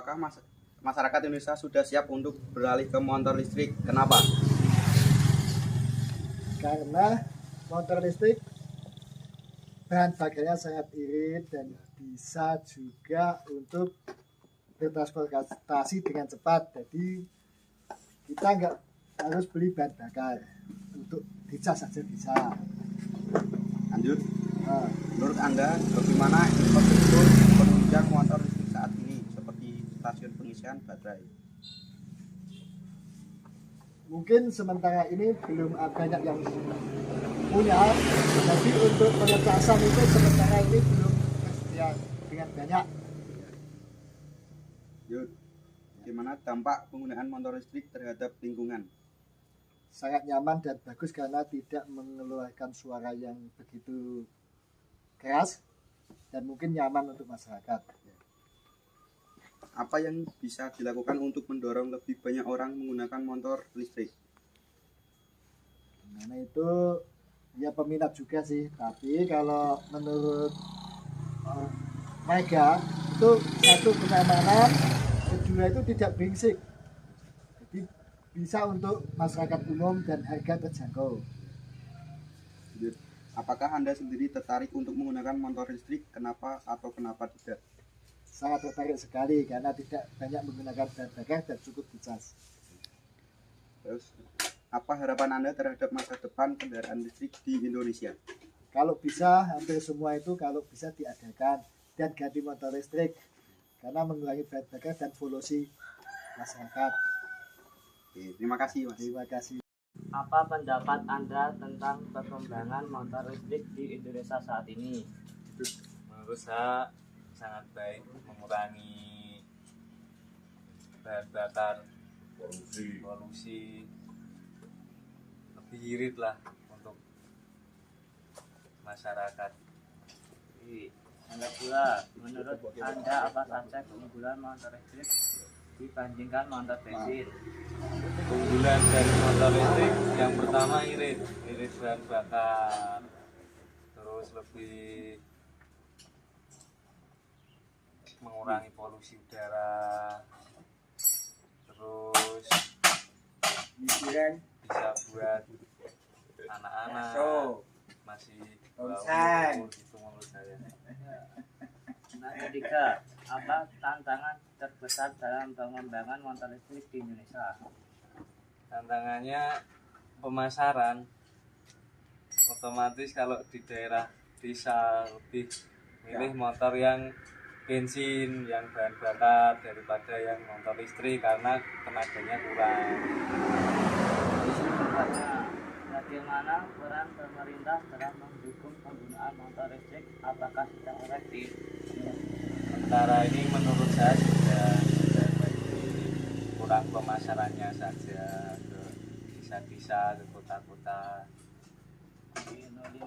apakah masyarakat Indonesia sudah siap untuk beralih ke motor listrik? Kenapa? Karena motor listrik bahan bakarnya sangat irit dan bisa juga untuk bertransportasi dengan cepat. Jadi kita nggak harus beli bahan bakar, untuk dicas saja bisa. Lanjut. Nah, Menurut Anda, bagaimana infrastruktur penunjang motor listrik saat ini, seperti stasiun pengisian baterai? mungkin sementara ini belum banyak yang punya, jadi untuk pengecasan itu sementara ini belum tersedia dengan banyak. Yud, bagaimana dampak penggunaan motor listrik terhadap lingkungan? Sangat nyaman dan bagus karena tidak mengeluarkan suara yang begitu keras dan mungkin nyaman untuk masyarakat. Apa yang bisa dilakukan untuk mendorong lebih banyak orang menggunakan motor listrik? Nah itu ya peminat juga sih, tapi kalau menurut mereka itu satu kenyamanan, kedua itu tidak berisik, jadi bisa untuk masyarakat umum dan harga terjangkau. Yud, apakah Anda sendiri tertarik untuk menggunakan motor listrik? Kenapa atau kenapa tidak? Sangat tertarik sekali karena tidak banyak menggunakan bahan bakar dan cukup dicas. Terus, apa harapan Anda terhadap masa depan kendaraan listrik di Indonesia? Kalau bisa hampir semua itu kalau bisa diadakan dan ganti motor listrik karena mengurangi bahan bakar dan polusi masyarakat. Oke, terima kasih, Mas. Terima kasih. Apa pendapat Anda tentang perkembangan motor listrik di Indonesia saat ini? Menurut saya sangat baik, mengurangi bahan bakar, polusi, lebih irit lah untuk masyarakat. Anda pula, menurut Anda apa saja keunggulan motor listrik dibandingkan motor bensin? Keunggulan dari motor listrik yang pertama irit bahan bakar, terus lebih mengurangi polusi udara, terus bisa buat anak-anak masih bau gitu menurut saya. Nah, ketiga, apa tantangan terbesar dalam pengembangan motor listrik di Indonesia? Tantangannya pemasaran, otomatis kalau di daerah desa lebih milih motor yang bensin, yang bahan bakar daripada yang motor listrik karena tenaganya kurang. Bagaimana peran pemerintah dalam mendukung penggunaan motor listrik? Apakah sudah efektif? Sementara ini menurut saya sudah baik, kurang pemasarannya saja ke desa-desa, ke kota-kota. 5.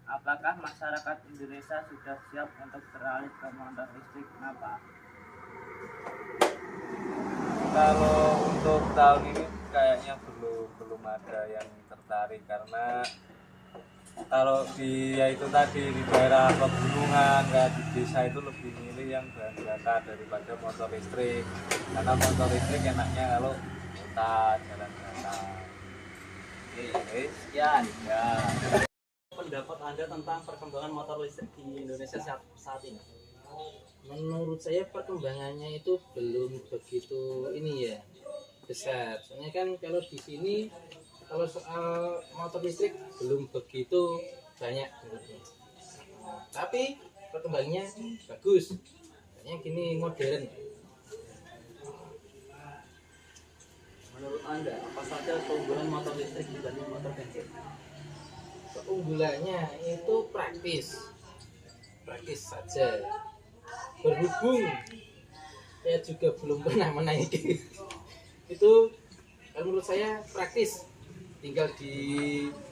Apakah masyarakat Indonesia sudah siap untuk beralih ke motor listrik? Kenapa? Kalau untuk tahun ini kayaknya belum ada yang tertarik karena kalau di ya itu tadi di daerah pegunungan kayak di desa itu lebih milih yang bahan bakar daripada motor listrik karena motor listrik enaknya kalau kota jalan-jalan. Oke, Sekian. ya. Pendapat Anda tentang perkembangan motor listrik di Indonesia saat ini? Menurut saya perkembangannya itu belum begitu ini ya besar. Soalnya kan kalau di sini kalau soal motor listrik belum begitu banyak sebenarnya. Tapi perkembangannya bagus. Soalnya gini modern. Menurut Anda, apa saja keunggulan motor listrik dibanding motor bensin? Keunggulannya itu praktis saja. Berhubung saya juga belum pernah menaiki itu, kalau menurut saya praktis, tinggal di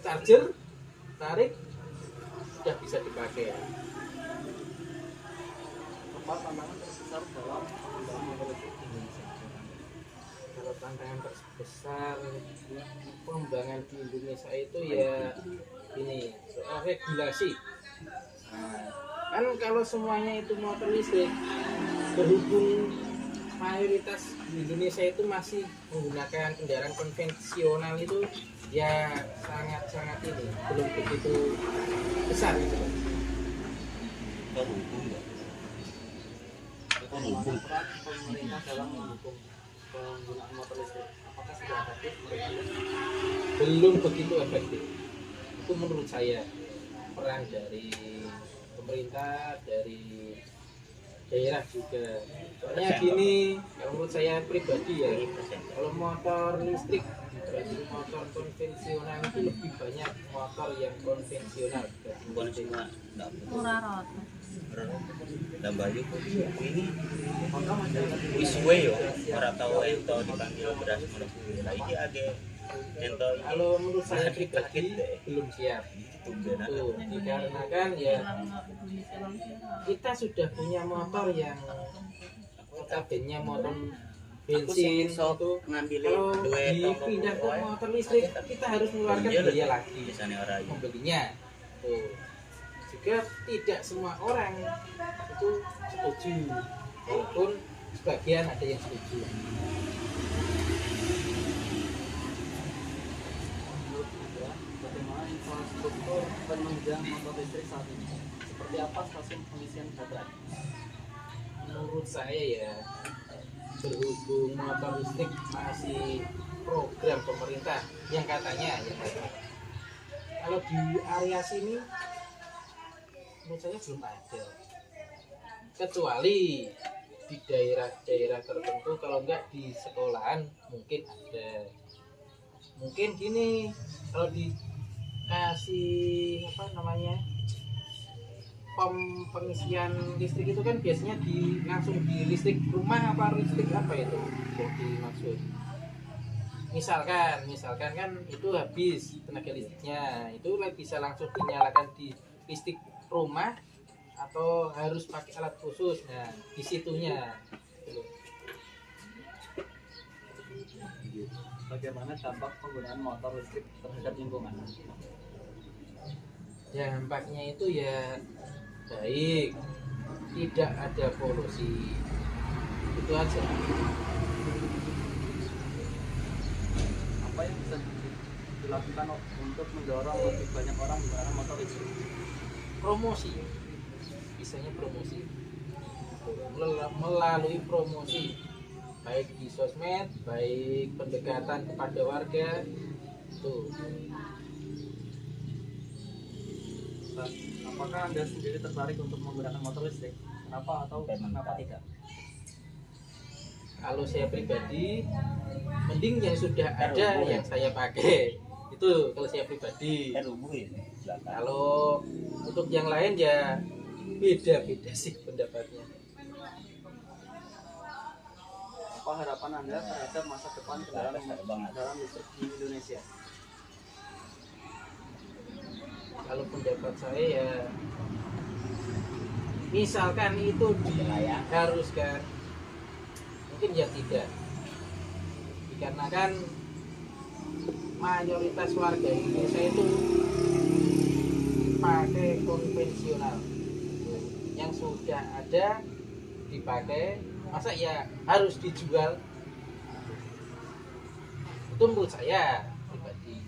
charger, tarik, sudah bisa dipakai. Apa tantangan terbesar dalam pengembangan motor listrik di Indonesia? Kalau tantangan terbesar pengembangan di Indonesia itu ya ini soal regulasi. Nah, kan kalau semuanya itu motor listrik, berhubung mayoritas di Indonesia itu masih menggunakan kendaraan konvensional itu ya sangat-sangat ini belum begitu besar gitu. Peran pemerintah dalam mendukung penggunaan motor listrik, apakah sudah efektif mereka? Belum begitu efektif. Itu menurut saya peran dari pemerintah, dari daerah juga. Soalnya gini, kalau menurut saya pribadi ya, kalau motor listrik dibanding motor konvensional itu lebih banyak motor yang konvensional. Murah rot. Nambahin kok ini wiswe yo ora tau ento dipanggil beras mlebu lah iki agak ento Kalau menurut saya pribadi belum siap. Tuh, dikarenakan ya kita sudah punya motor yang notabene motor bensin itu ngambilin kalau duwe dipindah ke motor listrik kita harus mengeluarkan biaya lagi biasane ora iki membelinya. Tuh. Juga tidak semua orang itu setuju, walaupun sebagian ada yang setuju. Menurut Anda, bagaimana infrastruktur penunjang motor listrik saat ini? Seperti apa stasiun pengisian baterai? Menurut saya ya, berhubung motor listrik masih program pemerintah yang katanya kalau di area sini menurut saya belum ada, kecuali di daerah-daerah tertentu. Kalau enggak di sekolahan mungkin ada. Mungkin gini, kalau dikasih apa namanya pengisian listrik itu kan biasanya langsung di listrik rumah apa listrik apa itu yang dimaksud. Misalkan kan itu habis tenaga listriknya, itu bisa langsung dinyalakan di listrik rumah atau harus pakai alat khusus. Nah, di situnya gitu. Bagaimana dampak penggunaan motor listrik terhadap lingkungan? Dampaknya itu ya baik, tidak ada polusi, itu aja. Apa yang bisa dilakukan untuk mendorong lebih banyak orang menggunakan motor listrik? Promosi, bisanya promosi melalui promosi baik di sosmed, baik pendekatan kepada warga tuh. Apakah Anda sendiri tertarik untuk menggunakan motor listrik? Kenapa atau kenapa tidak? Kalau saya pribadi mending yang sudah ada yang saya pakai itu kalau saya pribadi. Kalau untuk yang lain ya beda-beda sih pendapatnya. Apa harapan Anda terhadap masa depan kendaraan listrik di Indonesia? Kalau pendapat saya ya misalkan itu diharuskan, mungkin ya tidak, dikarenakan mayoritas warga Indonesia itu pakai konvensional yang sudah ada dipakai, masa ya harus dijual? Itu menurut saya pribadi.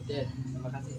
Udah, terima kasih.